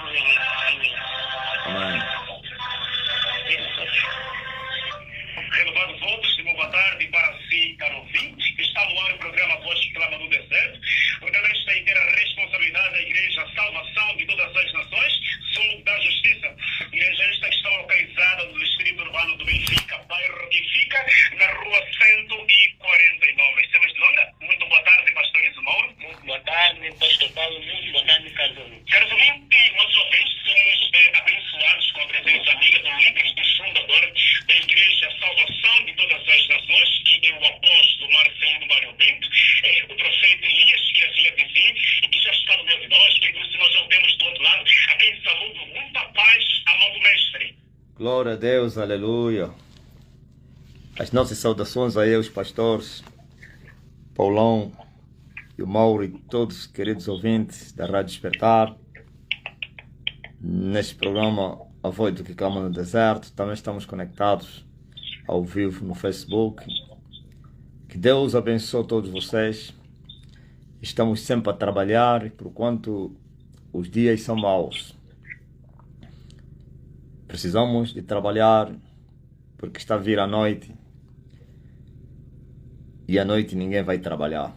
Amém. Amém. Amém. Renovado votos de boa tarde para si, caro ouvinte, que está no ar o programa Voz que Clama no Deserto. Ordenando esta inteira responsabilidade da Igreja Salvação de Todas as Nações, Sul da Justiça. Igreja esta que está localizada no distrito urbano do Benfica, bairro que fica na rua 149. Sem mais delongas, muito boa tarde, pastor Isomauro. Muito boa tarde, pastor Paulo. Muito boa tarde, Carlos. Caros ouvintes, mais uma vez somos abençoados com a presença amiga do líder, do fundador da Igreja Salvação de Todas as Nações, que é o apóstolo Marcelino Mário Bento, o profeta Elias, que havia de vir e que já está no meio de nós, que inclusive nós já o temos do outro lado, a quem saúdo muita paz, amado mestre. Glória a Deus, aleluia. As nossas saudações a os pastores, Paulão e o Mauro e todos os queridos ouvintes da Rádio Despertar. Neste programa A Voz do que Clama no Deserto, também estamos conectados ao vivo no Facebook. Que Deus abençoe todos vocês. Estamos sempre a trabalhar, porquanto os dias são maus. Precisamos de trabalhar, porque está a vir a noite. E à noite ninguém vai trabalhar.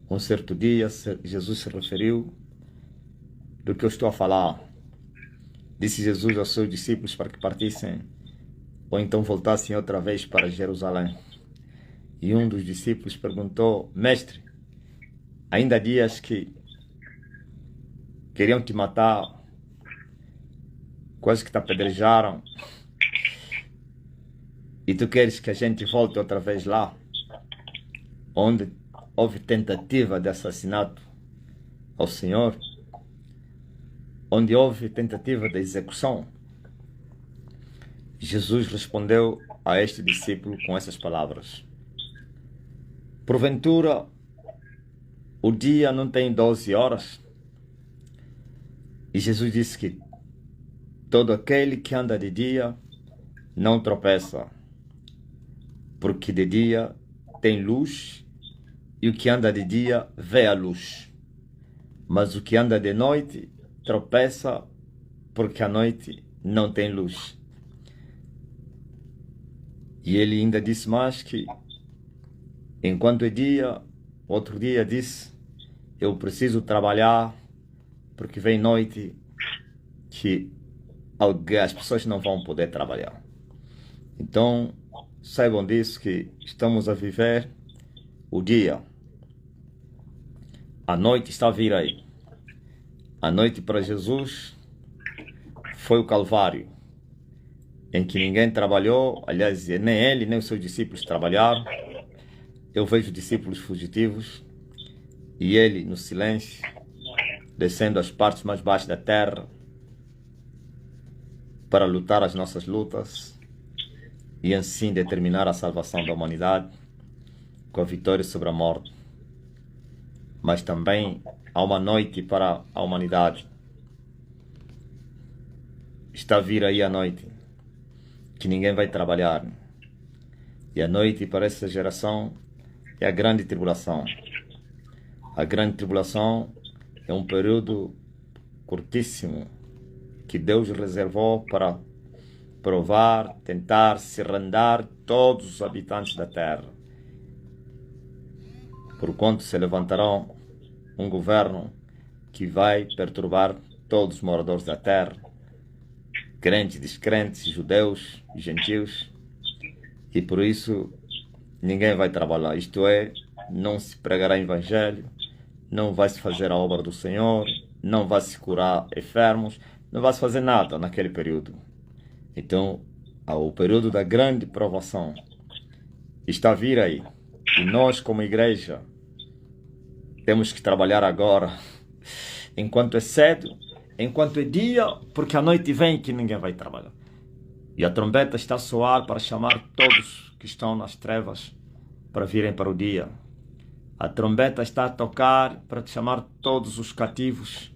Um certo dia, Jesus se referiu do que eu estou a falar. Disse Jesus aos seus discípulos para que partissem, ou então voltassem outra vez para Jerusalém. E um dos discípulos perguntou: Mestre, ainda há dias que queriam te matar, quase que te apedrejaram, e tu queres que a gente volte outra vez lá, onde houve tentativa de assassinato ao Senhor, onde houve tentativa de execução? Jesus respondeu a este discípulo com essas palavras: porventura o dia não tem 12 horas? E Jesus disse que todo aquele que anda de dia não tropeça, porque de dia tem luz, e o que anda de dia vê a luz. Mas o que anda de noite tropeça, porque a noite não tem luz. E ele ainda disse mais que, enquanto é dia, outro dia disse: eu preciso trabalhar, porque vem noite que as pessoas não vão poder trabalhar. Então, saibam disso, que estamos a viver o dia. A noite está a vir aí. A noite para Jesus foi o Calvário, em que ninguém trabalhou, aliás, nem ele, nem os seus discípulos trabalharam. Eu vejo discípulos fugitivos e ele no silêncio, descendo às partes mais baixas da terra para lutar as nossas lutas e assim determinar a salvação da humanidade com a vitória sobre a morte. Mas também há uma noite para a humanidade. Está a vir aí a noite, que ninguém vai trabalhar. E a noite para essa geração é a grande tribulação. A grande tribulação é um período curtíssimo que Deus reservou para provar, tentar serrandar todos os habitantes da terra. Porquanto se levantará um governo que vai perturbar todos os moradores da terra, crentes, descrentes, judeus e gentios, e por isso ninguém vai trabalhar, isto é, não se pregará evangelho, não vai se fazer a obra do Senhor, não vai se curar enfermos, não vai se fazer nada naquele período. Então, o período da grande provação está a vir aí, e nós como igreja temos que trabalhar agora, enquanto é cedo, enquanto é dia, porque a noite vem que ninguém vai trabalhar. E a trombeta está a soar para chamar todos que estão nas trevas para virem para o dia. A trombeta está a tocar para chamar todos os cativos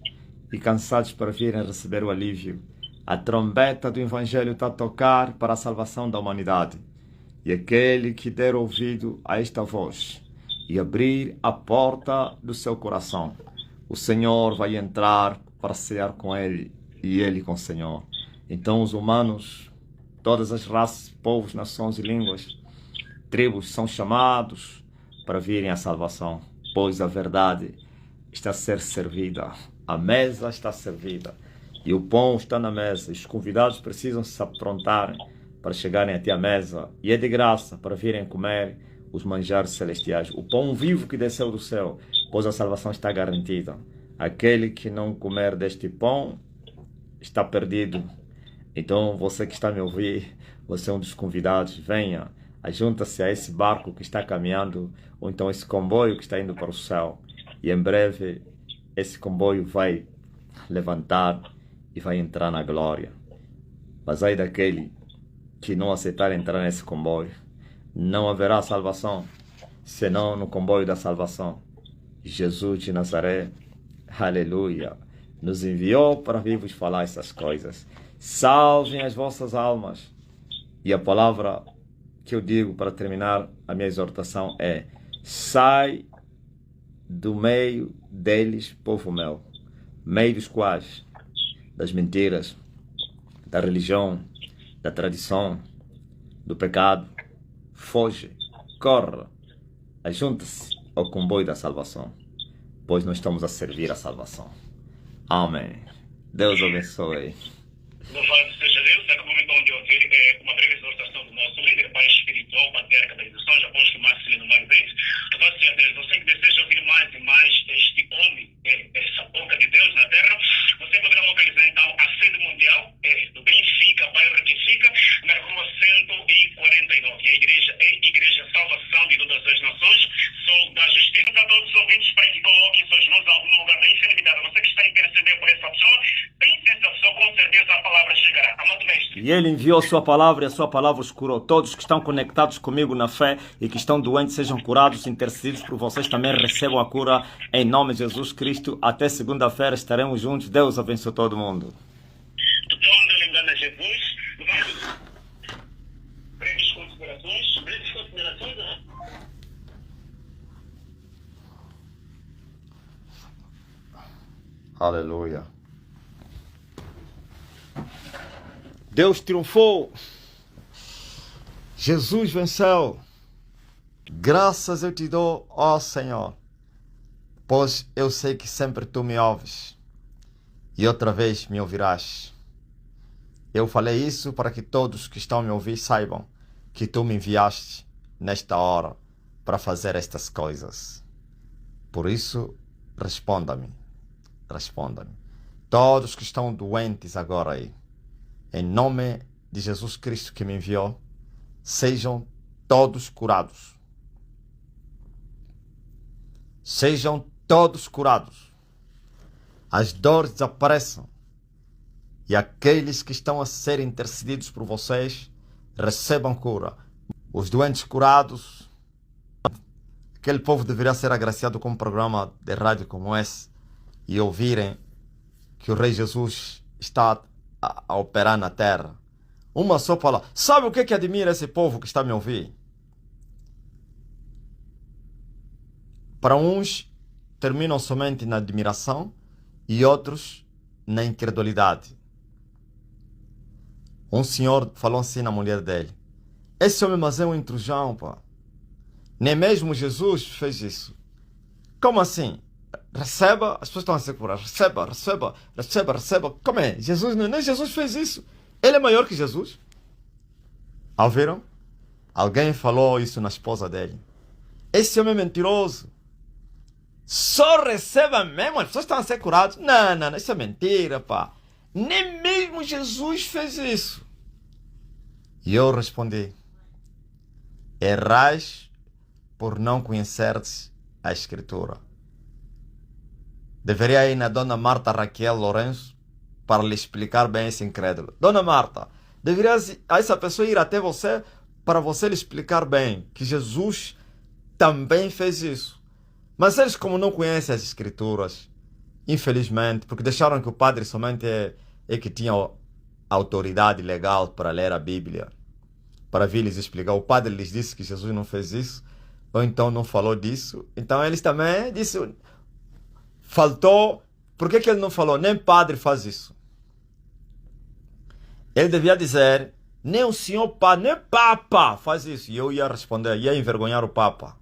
e cansados para virem receber o alívio. A trombeta do Evangelho está a tocar para a salvação da humanidade. E aquele que der ouvido a esta voz e abrir a porta do seu coração, o Senhor vai entrar para cear com Ele e Ele com o Senhor. Então os humanos, todas as raças, povos, nações e línguas, tribos são chamados para virem à salvação, pois a verdade está a ser servida, a mesa está servida e o pão está na mesa. Os convidados precisam se aprontarem para chegarem até a mesa e é de graça para virem comer os manjares celestiais, o pão vivo que desceu do céu, pois a salvação está garantida. Aquele que não comer deste pão está perdido. Então você que está a me ouvir, você é um dos convidados, venha, ajunta-se a esse barco que está caminhando, ou então esse comboio que está indo para o céu. E em breve esse comboio vai levantar e vai entrar na glória. Mas aí daquele que não aceitar entrar nesse comboio, não haverá salvação, senão no comboio da salvação. Jesus de Nazaré, aleluia, nos enviou para vir-vos falar essas coisas. Salvem as vossas almas. E a palavra que eu digo para terminar a minha exortação é: sai do meio deles, povo meu, meio dos quais? Das mentiras, da religião, da tradição, do pecado. Foge, corre, ajunta-se ao comboio da salvação, pois nós estamos a servir a salvação. Amém. Deus abençoe. Louvado seja Deus. Acabamos então de ouvir uma breve exortação do nosso líder, pai espiritual, patriarca das Missões, apóstolo Marcelino Maribete. Louvado seja Deus. Você que deseja ouvir mais e mais este homem, essa boca de Deus na terra, você poderá localizar então a sede mundial do Benfica, bairro que fica na rua 149. A igreja é Igreja Salvação de Todas as Nações. Sou da Justiça. Para todos os ouvintes, para que coloquem suas mãos em algum lugar bem enfermidade. Você que está a interceder por essa pessoa, pense nessa pessoa, com certeza a palavra chegará. Amado mestre. E Ele enviou sua palavra e a sua palavra os curou. Todos que estão conectados comigo na fé e que estão doentes sejam curados, intercedidos por vocês também recebam a cura em nome de Jesus Cristo. Até segunda-feira estaremos juntos. Deus abençoe todo mundo. Tudo lembrando a Jesus. Vamos breves considerações. Breves considerações, né? Aleluia. Deus triunfou. Jesus venceu. Graças eu te dou, ó Senhor, pois eu sei que sempre tu me ouves e outra vez me ouvirás. Eu falei isso para que todos que estão a me ouvir saibam que tu me enviaste nesta hora para fazer estas coisas. Por isso, responda-me. Responda-me. Todos que estão doentes agora aí, em nome de Jesus Cristo que me enviou, sejam todos curados. Sejam todos curados. As dores desapareçam. E aqueles que estão a ser intercedidos por vocês recebam cura. Os doentes curados. Aquele povo deveria ser agraciado com um programa de rádio como esse e ouvirem que o Rei Jesus está a operar na terra. Uma só palavra. Sabe o que admira esse povo que está a me ouvir? Para uns, terminam somente na admiração e outros na incredulidade. Um senhor falou assim na mulher dele: esse homem mas é um intrusão, pá. Nem mesmo Jesus fez isso. Como assim? Receba, as pessoas estão a ser curadas. Receba, receba, receba, receba. Como é? Jesus, nem Jesus fez isso. Ele é maior que Jesus. Ouviram? Alguém falou isso na esposa dele. Esse homem é mentiroso. Só receba mesmo, as pessoas estão a ser curadas. Não, isso é mentira, pá. Nem mesmo Jesus fez isso. E eu respondi: errais por não conhecerdes a Escritura. Deveria ir na Dona Marta Raquel Lourenço para lhe explicar bem esse incrédulo. Dona Marta, deveria essa pessoa ir até você para você lhe explicar bem que Jesus também fez isso. Mas eles, como não conhecem as Escrituras, infelizmente, porque deixaram que o padre somente é que tinha autoridade legal para ler a Bíblia, para vir lhes explicar. O padre lhes disse que Jesus não fez isso, ou então não falou disso. Então eles também disseram, faltou Por que ele não falou, nem padre faz isso? Ele devia dizer, nem o senhor padre, nem papa faz isso. E eu ia responder, ia envergonhar o papa.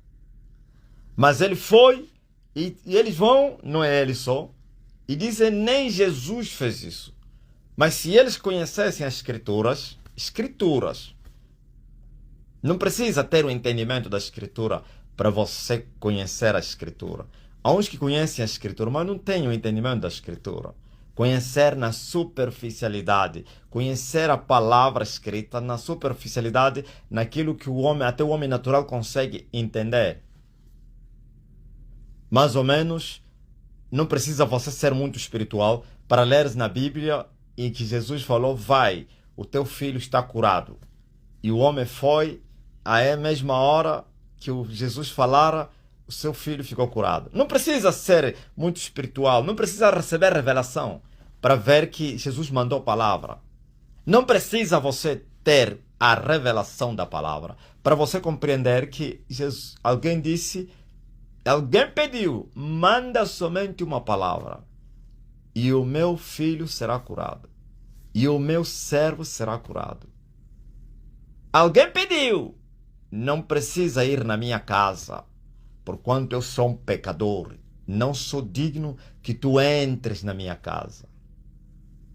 Mas ele foi, e eles vão, não é ele só, e dizem, nem Jesus fez isso. Mas se eles conhecessem as escrituras, não precisa ter o entendimento da escritura para você conhecer a escritura. Há uns que conhecem a escritura, mas não têm o entendimento da escritura. Conhecer na superficialidade, conhecer a palavra escrita na superficialidade, naquilo que o homem, até o homem natural consegue entender. Mais ou menos, não precisa você ser muito espiritual para ler na Bíblia em que Jesus falou, vai, o teu filho está curado. E o homem foi, aí a mesma hora que o Jesus falara, o seu filho ficou curado. Não precisa ser muito espiritual, não precisa receber revelação para ver que Jesus mandou a palavra. Não precisa você ter a revelação da palavra para você compreender que Jesus, alguém disse, alguém pediu, manda somente uma palavra e o meu filho será curado e o meu servo será curado. Alguém pediu, não precisa ir na minha casa, porquanto eu sou um pecador, não sou digno que tu entres na minha casa.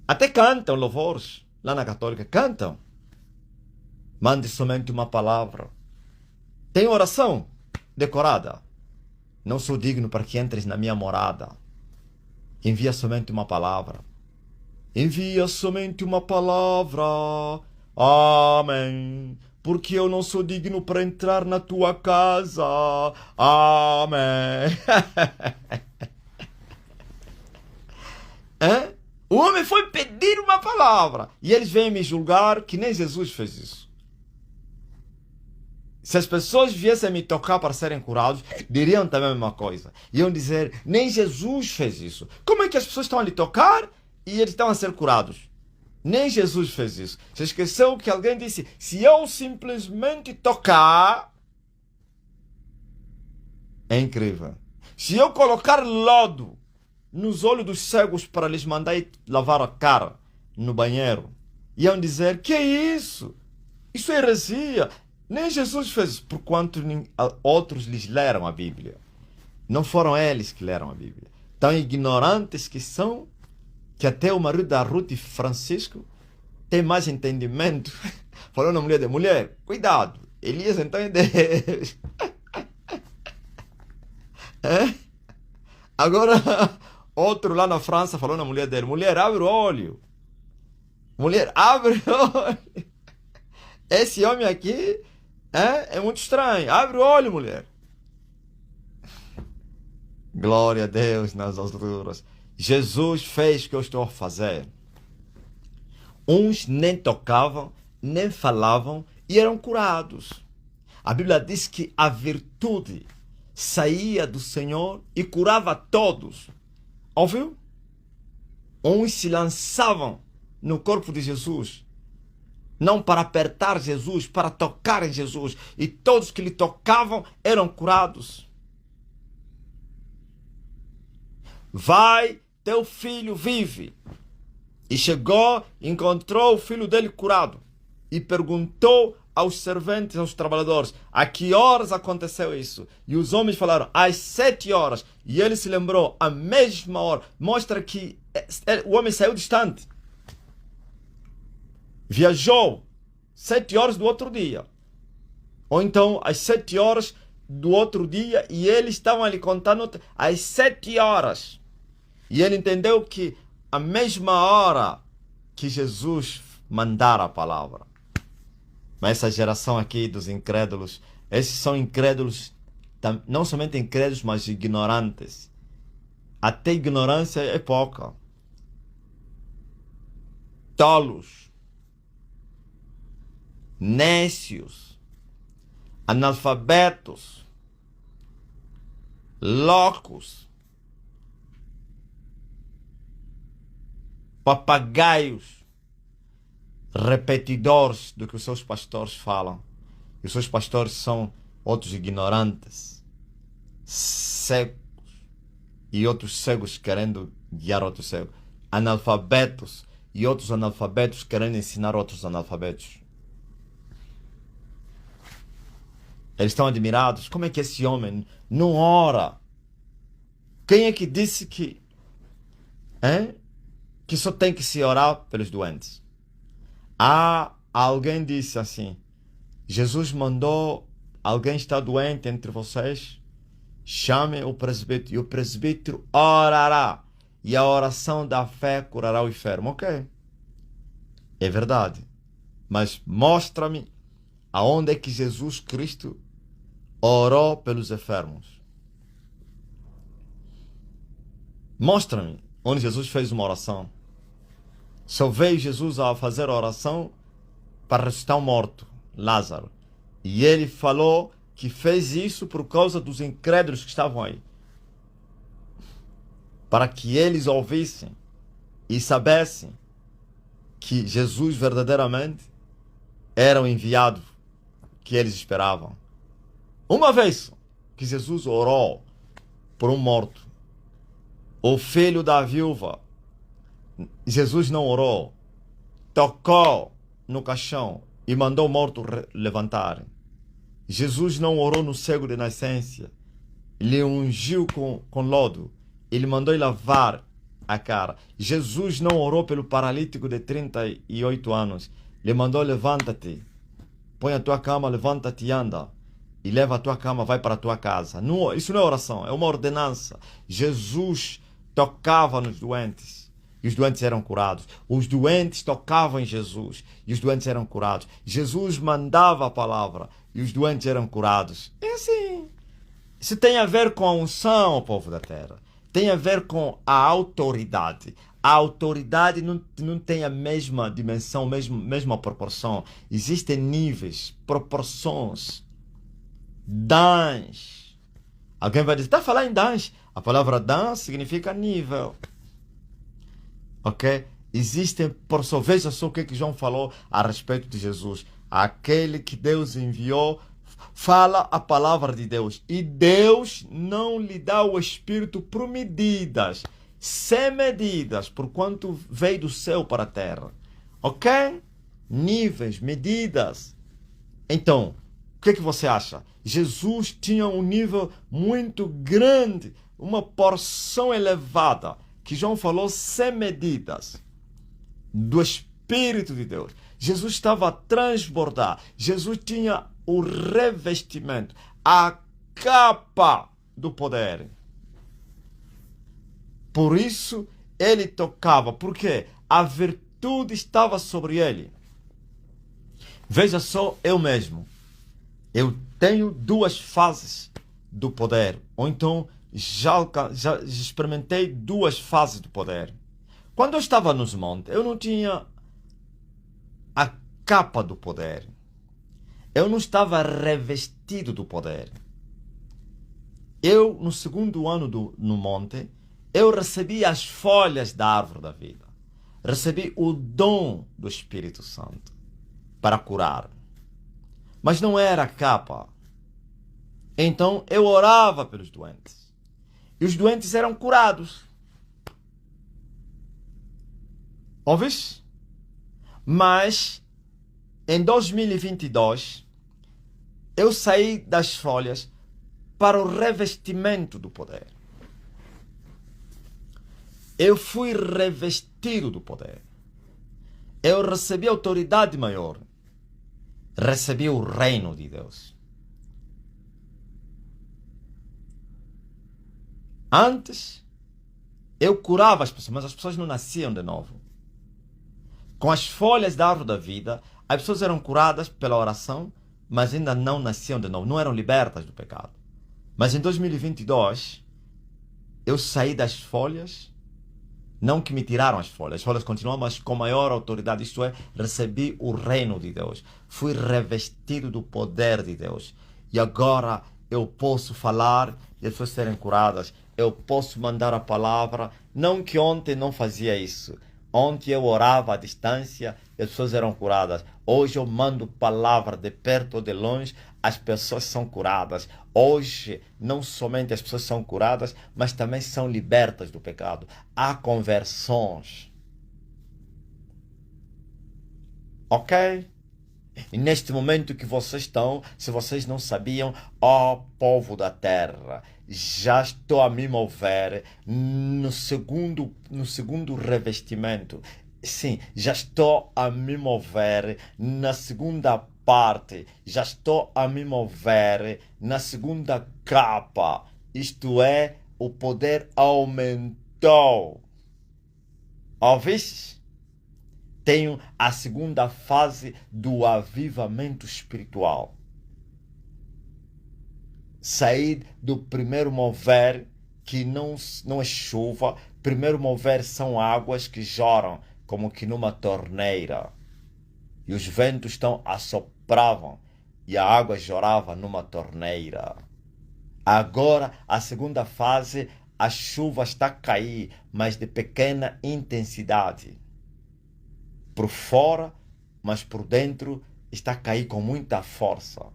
Até cantam louvores, lá na católica, cantam. Mande somente uma palavra. Tem oração decorada. Não sou digno para que entres na minha morada. Envia somente uma palavra. Envia somente uma palavra. Amém. Porque eu não sou digno para entrar na tua casa. Amém. O homem foi pedir uma palavra. E eles vêm me julgar que nem Jesus fez isso. Se as pessoas viessem me tocar para serem curados, diriam também a mesma coisa. Iam dizer, nem Jesus fez isso. Como é que as pessoas estão a lhe tocar e eles estão a ser curados? Nem Jesus fez isso. Você esqueceu que alguém disse, se eu simplesmente tocar, é incrível. Se eu colocar lodo nos olhos dos cegos para lhes mandar ir lavar a cara no banheiro, iam dizer, que é isso? Isso é heresia. Nem Jesus fez isso, porquanto outros lhes leram a Bíblia. Não foram eles que leram a Bíblia. Tão ignorantes que são, que até o marido da Ruth, Francisco, tem mais entendimento. Falou na mulher de mulher, cuidado, Elias então é Deus. Agora, outro lá na França falou na mulher dele, mulher, abre o olho. Mulher, abre o olho. Esse homem aqui é muito estranho. Abre o olho, mulher. Glória a Deus nas alturas. Jesus fez o que eu estou a fazer. Uns nem tocavam, nem falavam e eram curados. A Bíblia diz que a virtude saía do Senhor e curava todos. Ouviu? Uns se lançavam no corpo de Jesus, não para apertar Jesus, para tocar em Jesus. E todos que lhe tocavam eram curados. Vai, teu filho vive. E chegou, encontrou o filho dele curado. E perguntou aos serventes, aos trabalhadores, a que horas aconteceu isso? E os homens falaram, às 7 horas. E ele se lembrou, à mesma hora. Mostra que o homem saiu distante. Viajou 7 horas do outro dia. Ou então, às 7 horas do outro dia, e eles estavam ali contando às 7 horas. E ele entendeu que a mesma hora que Jesus mandara a palavra. Mas essa geração aqui dos incrédulos, esses são incrédulos, não somente incrédulos, mas ignorantes. Até ignorância é pouca. Tolos, nécios, analfabetos, loucos, papagaios, repetidores do que os seus pastores falam. E os seus pastores são outros ignorantes, cegos, e outros cegos querendo guiar outro cego. Analfabetos e outros analfabetos querendo ensinar outros analfabetos. Eles estão admirados. Como é que esse homem não ora? Quem é que disse que só tem que se orar pelos doentes? Alguém disse assim: Jesus mandou, alguém está doente entre vocês, chame o presbítero, e o presbítero orará, e a oração da fé curará o enfermo. Ok, é verdade, mas mostra-me aonde é que Jesus Cristo orou pelos enfermos. Mostra-me onde Jesus fez uma oração. Só veio Jesus a fazer oração para ressuscitar um morto, Lázaro. E ele falou que fez isso por causa dos incrédulos que estavam aí. Para que eles ouvissem e soubessem que Jesus verdadeiramente era o enviado que eles esperavam. Uma vez que Jesus orou por um morto, o filho da viúva, Jesus não orou, tocou no caixão e mandou o morto levantar. Jesus não orou no cego de nascença, ele ungiu com lodo, ele mandou lavar a cara. Jesus não orou pelo paralítico de 38 anos, ele mandou: levanta-te, põe a tua cama, levanta-te e anda. E leva a tua cama, vai para a tua casa. Não, isso não é oração, é uma ordenança. Jesus tocava nos doentes e os doentes eram curados. Os doentes tocavam em Jesus e os doentes eram curados. Jesus mandava a palavra e os doentes eram curados. É assim. Isso tem a ver com a unção, povo da terra. Tem a ver com a autoridade. A autoridade não tem a mesma dimensão, mesma proporção. Existem níveis, proporções. Dons. Alguém vai dizer: está a falar em dons? A palavra dons significa nível. Ok? Existem, por sua vez, só o que João falou a respeito de Jesus. Aquele que Deus enviou fala a palavra de Deus. E Deus não lhe dá o Espírito por medidas, sem medidas, porquanto veio do céu para a terra. Ok? Níveis, medidas. Então, o que você acha? Jesus tinha um nível muito grande, uma porção elevada, que João falou sem medidas, do Espírito de Deus. Jesus estava a transbordar. Jesus tinha o revestimento, a capa do poder. Por isso, ele tocava, porque a virtude estava sobre ele. Veja só, eu mesmo. Eu tenho duas fases do poder, ou então já experimentei duas fases do poder. Quando eu estava nos montes, eu não tinha a capa do poder. Eu não estava revestido do poder. Eu, no segundo ano no monte, eu recebi as folhas da árvore da vida. Recebi o dom do Espírito Santo para curar. Mas não era a capa. Então eu orava pelos doentes. E os doentes eram curados. Ouves? Mas em 2022 eu saí das folhas para o revestimento do poder. Eu fui revestido do poder. Eu recebi autoridade maior. Recebi o reino de Deus. Antes, eu curava as pessoas, mas as pessoas não nasciam de novo. Com as folhas da árvore da vida, as pessoas eram curadas pela oração, mas ainda não nasciam de novo, não eram libertas do pecado. Mas em 2022, eu saí das folhas, não que me tiraram as folhas continuam, mas com maior autoridade, isto é, recebi o reino de Deus. Fui revestido do poder de Deus. E agora eu posso falar e as pessoas serem curadas. Eu posso mandar a palavra, não que ontem não fazia isso, Ontem eu orava à distância e as pessoas eram curadas. Hoje eu mando palavra de perto ou de longe, as pessoas são curadas. Hoje, não somente as pessoas são curadas, mas também são libertas do pecado. Há conversões. Ok? E neste momento que vocês estão, se vocês não sabiam, ó povo da terra, já estou a me mover no segundo revestimento. Sim, já estou a me mover na segunda parte, já estou a me mover na segunda capa. Isto é, o poder aumentou. Ouviste? Tenho a segunda fase do avivamento espiritual. Sair do primeiro mover, que não é chuva. Primeiro mover são águas que jorram, como que numa torneira. E os ventos assopravam, e a água jorrava numa torneira. Agora, a segunda fase, a chuva está a cair, mas de pequena intensidade. Por fora, mas por dentro está a cair com muita força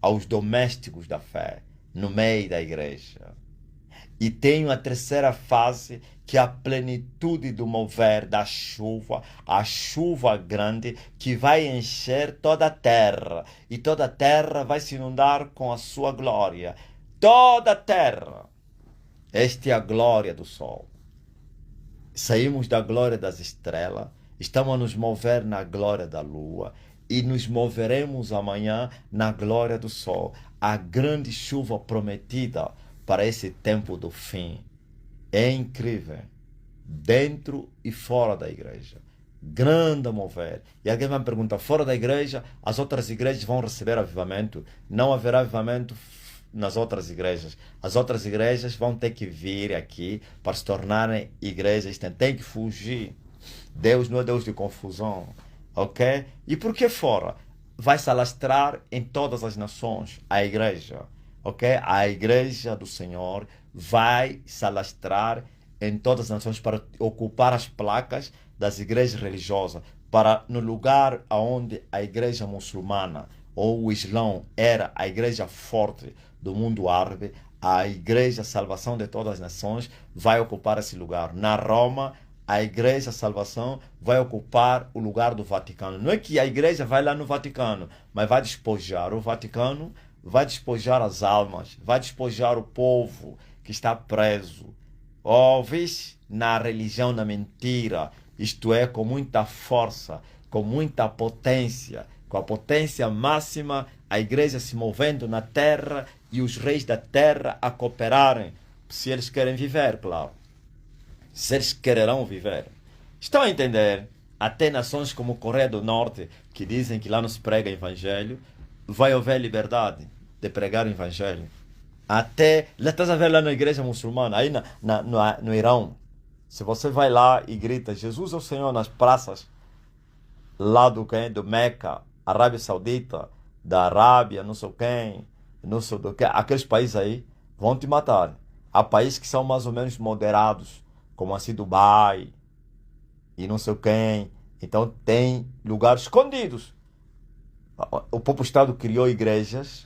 aos domésticos da fé, no meio da igreja. E tenho a terceira fase, que é a plenitude do mover da chuva, a chuva grande que vai encher toda a terra, e toda a terra vai se inundar com a sua glória. Toda a terra. Esta é a glória do sol. Saímos da glória das estrelas, estamos a nos mover na glória da lua e nos moveremos amanhã na glória do sol. A grande chuva prometida para esse tempo do fim. É incrível. Dentro e fora da igreja. Grande mover. E alguém vai me perguntar, fora da igreja, as outras igrejas vão receber avivamento? Não haverá avivamento nas outras igrejas. As outras igrejas vão ter que vir aqui para se tornarem igrejas. Tem que fugir. Deus não é Deus de confusão. Ok? E por que fora? Vai se alastrar em todas as nações a igreja. Ok? A igreja do Senhor vai se alastrar em todas as nações para ocupar as placas das igrejas religiosas, para no lugar onde a igreja muçulmana ou o Islão era a igreja forte do mundo árabe, a igreja Salvação de todas as nações vai ocupar esse lugar. Na Roma, a igreja Salvação vai ocupar o lugar do Vaticano. Não é que a igreja vai lá no Vaticano, mas vai despojar o Vaticano, vai despojar as almas, vai despojar o povo que está preso. Ouvis? Na religião, na mentira. Isto é, com muita força, com muita potência, com a potência máxima, a igreja se movendo na terra e os reis da terra a cooperarem, se eles querem viver, claro. Se eles quererão viver. Estão a entender? Até nações como Coreia do Norte, que dizem que lá não se prega evangelho, vai haver liberdade de pregar o evangelho. Até, estás a ver lá na igreja muçulmana, aí no Irão, se você vai lá e grita Jesus é o Senhor nas praças, lá do Meca, Arábia Saudita, da Arábia, não sei quem, não sei do que, aqueles países aí vão te matar. Há países que são mais ou menos moderados, como assim Dubai e não sei quem. Então tem lugares escondidos. O próprio Estado criou igrejas,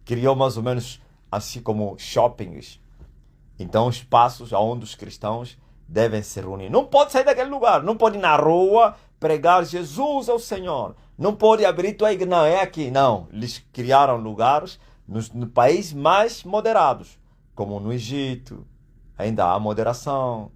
criou mais ou menos assim como shoppings. Então espaços onde os cristãos devem se reunir. Não pode sair daquele lugar, não pode ir na rua pregar Jesus é o Senhor. Não pode abrir tua igreja, não, é aqui. Não, eles criaram lugares no países mais moderados, como no Egito, ainda há moderação,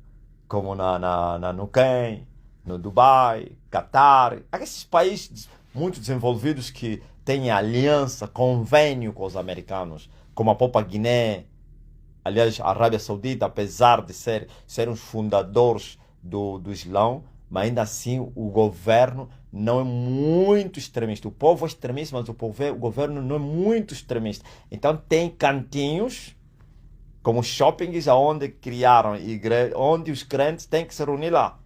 como no Quênia, no Dubai, Catar, esses países muito desenvolvidos que têm aliança, convênio com os americanos, como a própria Guiné, aliás, a Arábia Saudita, apesar de serem os fundadores do Islão, mas ainda assim o governo não é muito extremista. O povo é extremista, mas o governo não é muito extremista. Então tem cantinhos, como shoppings, onde criaram onde os crentes têm que se reunir lá.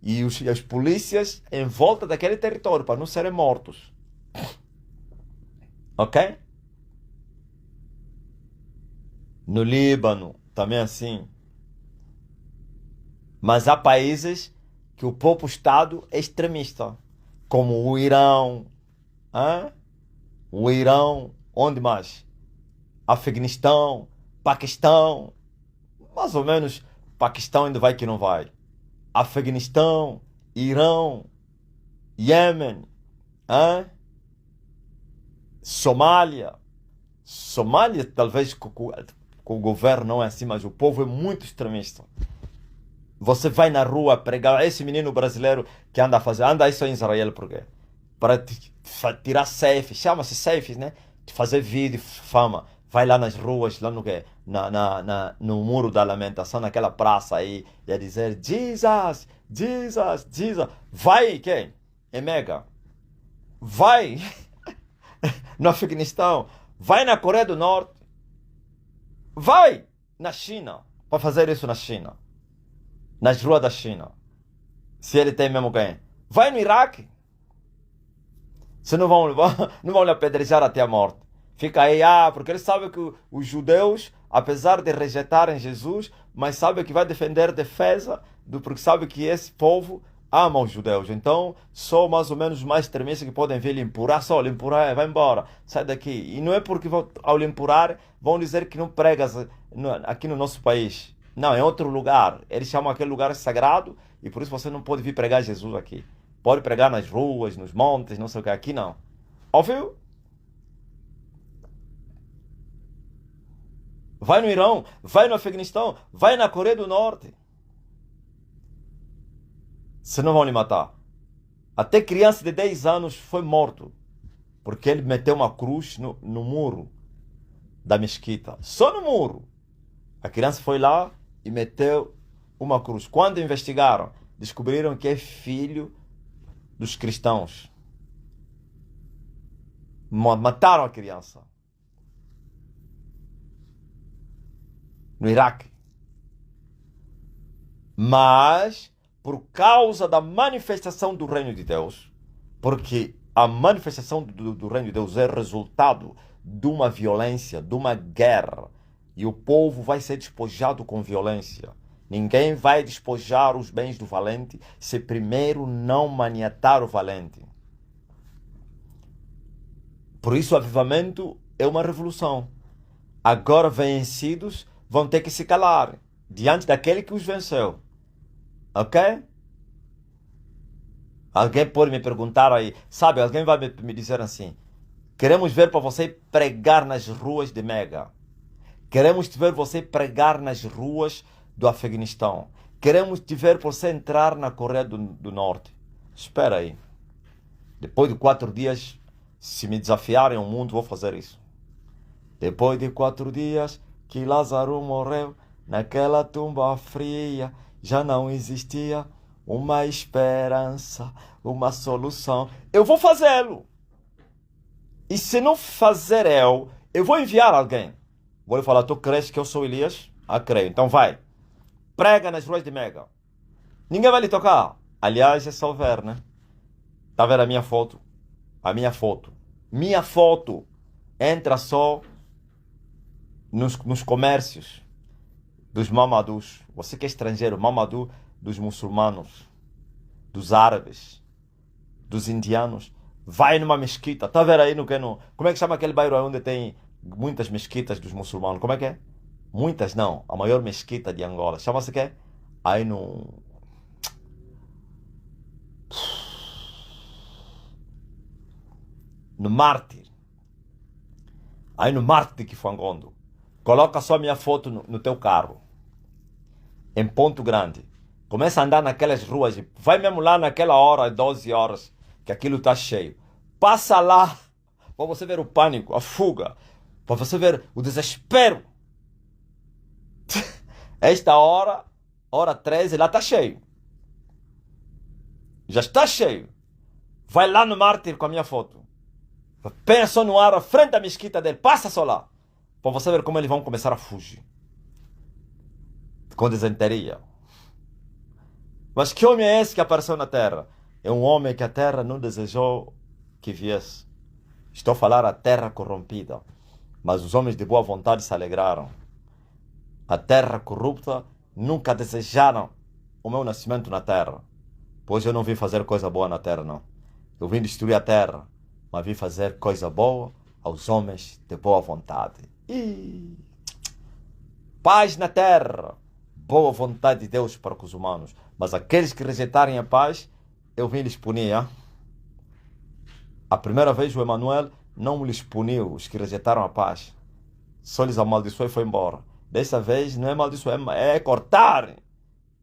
E as polícias em volta daquele território, para não serem mortos. Ok? No Líbano, também assim. Mas há países que o próprio Estado é extremista, como o Irão, hã? O Irão, onde mais? Afeganistão, Paquistão, mais ou menos. Paquistão ainda vai que não vai. Afeganistão, Irão, Iêmen, hã? Somália. Somália, talvez com o governo não é assim, mas o povo é muito extremista. Você vai na rua pregar, esse menino brasileiro que anda isso em Israel, por quê? Para tirar selfies, chama-se selfies, né? De fazer vídeo, fama. Vai lá nas ruas, lá no quê? No Muro da Lamentação, naquela praça aí, e a dizer, Jesus, Jesus, Jesus. Vai, quem? É mega. Vai no Afeganistão, vai na Coreia do Norte, vai na China, para fazer isso na China, nas ruas da China. Se ele tem mesmo quem? Vai no Iraque. Se não vão lhe apedrejar até a morte. Fica aí, porque eles sabem que os judeus, apesar de rejeitarem Jesus, mas sabem que vai defender defesa, porque sabem que esse povo ama os judeus. Então, só mais ou menos os mais extremistas que podem vir lhe empurrar, só lhe empurrar, vai embora, sai daqui. E não é porque ao lhe empurrar, vão dizer que não pregas aqui no nosso país. Não, é outro lugar. Eles chamam aquele lugar sagrado e por isso você não pode vir pregar Jesus aqui. Pode pregar nas ruas, nos montes, não sei o que. Aqui não. Ouviu? Vai no Irão, vai no Afeganistão, vai na Coreia do Norte. Se não vão lhe matar. Até criança de 10 anos foi morto. Porque ele meteu uma cruz no muro da mesquita. Só no muro. A criança foi lá e meteu uma cruz. Quando investigaram, descobriram que é filho dos cristãos. Mataram a criança. No Iraque. Mas, por causa da manifestação do reino de Deus, porque a manifestação do reino de Deus é resultado de uma violência, de uma guerra, e o povo vai ser despojado com violência. Ninguém vai despojar os bens do valente se primeiro não maniatar o valente. Por isso o avivamento é uma revolução. Agora vencidos vão ter que se calar diante daquele que os venceu. Ok? Alguém pode me perguntar aí, sabe, alguém vai me dizer assim, queremos ver para você pregar nas ruas de Mega. Queremos te ver você pregar nas ruas do Afeganistão. Queremos te ver você entrar na Coreia do Norte. Espera aí. Depois de 4 dias, se me desafiarem ao mundo, vou fazer isso. Depois de 4 dias que Lázaro morreu, naquela tumba fria, já não existia uma esperança, uma solução. Eu vou fazê-lo. E se não fazer eu vou enviar alguém. Vou lhe falar, tu crês que eu sou Elias? Creio. Então vai. Prega nas ruas de Mega. Ninguém vai lhe tocar. Aliás, é só ver, né? Tá vendo a minha foto? A minha foto. Minha foto entra só nos comércios dos mamadus. Você que é estrangeiro, mamadu dos muçulmanos, dos árabes, dos indianos. Vai numa mesquita. Tá vendo aí como é que chama aquele bairro onde tem muitas mesquitas dos muçulmanos? Como é que é? Muitas não. A maior mesquita de Angola. Chama-se o quê? Aí no Mártir. Aí no Mártir de Kifangondo. Coloca só a minha foto no teu carro. Em Ponto Grande. Começa a andar naquelas ruas. Vai mesmo lá naquela hora, 12 horas, que aquilo está cheio. Passa lá para você ver o pânico, a fuga. Para você ver o desespero. Esta hora, hora 13, lá está cheio. Já está cheio. Vai lá no Mártir com a minha foto. Pensa no ar, à frente da mesquita dele. Passa só lá. Para você ver como eles vão começar a fugir. Com desenteria. Mas que homem é esse que apareceu na terra? É um homem que a terra não desejou que viesse. Estou a falar a terra corrompida. Mas os homens de boa vontade se alegraram. A terra corrupta nunca desejaram o meu nascimento na terra, pois eu não vim fazer coisa boa na terra, não. Eu vim destruir a terra, mas vim fazer coisa boa aos homens de boa vontade. E paz na terra, boa vontade de Deus para com os humanos. Mas aqueles que rejeitarem a paz, eu vim lhes punir. Hein? A primeira vez o Emanuel não lhes puniu os que rejeitaram a paz. Só lhes amaldiçoou e foi embora. Dessa vez não é amaldiçoar, é cortar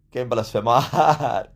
quem blasfemar.